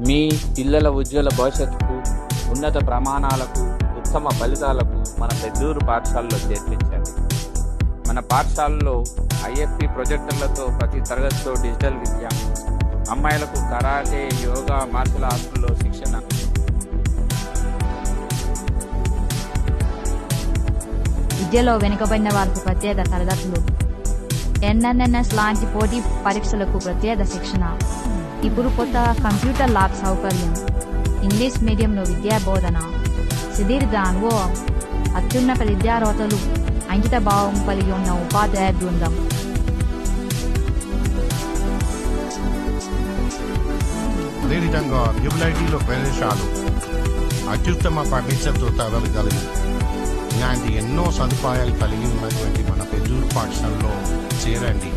మీ పిల్లల ఉజ్వల భవిష్యత్తుకు, ఉన్నత ప్రమాణాలకు, ఉత్తమ ఫలితాలకు మన పెద్దూరు పాఠశాలలో చేర్పించండి. మన పాఠశాలలో ఐఎఫ్పి ప్రొజెక్టర్లతో ప్రతి తరగతిలో డిజిటల్ విద్య, అమ్మాయిలకు కరాటే, యోగా, మార్షల్ ఆర్ట్స్లో శిక్షణ, విద్యలో వెనుకబడిన వారికి ప్రత్యేక తరగతులు, ఎన్ఎన్ఎస్ లాంటి పోటీ పరీక్షలకు ప్రత్యేక శిక్షణ, ఇప్పుడు కొత్త కంప్యూటర్ ల్యాబ్ సౌకర్యం, ఇంగ్లీష్ మీడియంలో విద్యా బోధన, సుదీర్ఘ అనుభవం, అత్యున్నత విద్యార్హతలు, అంకిత భావం కలిగి ఉన్న ఉపాధ్యాయ బృందం. అదేవిధంగా డ్యూబిలిటీలో ప్రదేశాలు, అత్యుత్తమ ఫర్నిచర్తో తరగతులు, ఇలాంటి ఎన్నో సదుపాయాలు కలిగి ఉన్నటువంటి మన పెద్దూరు పాఠశాలలో చేరండి.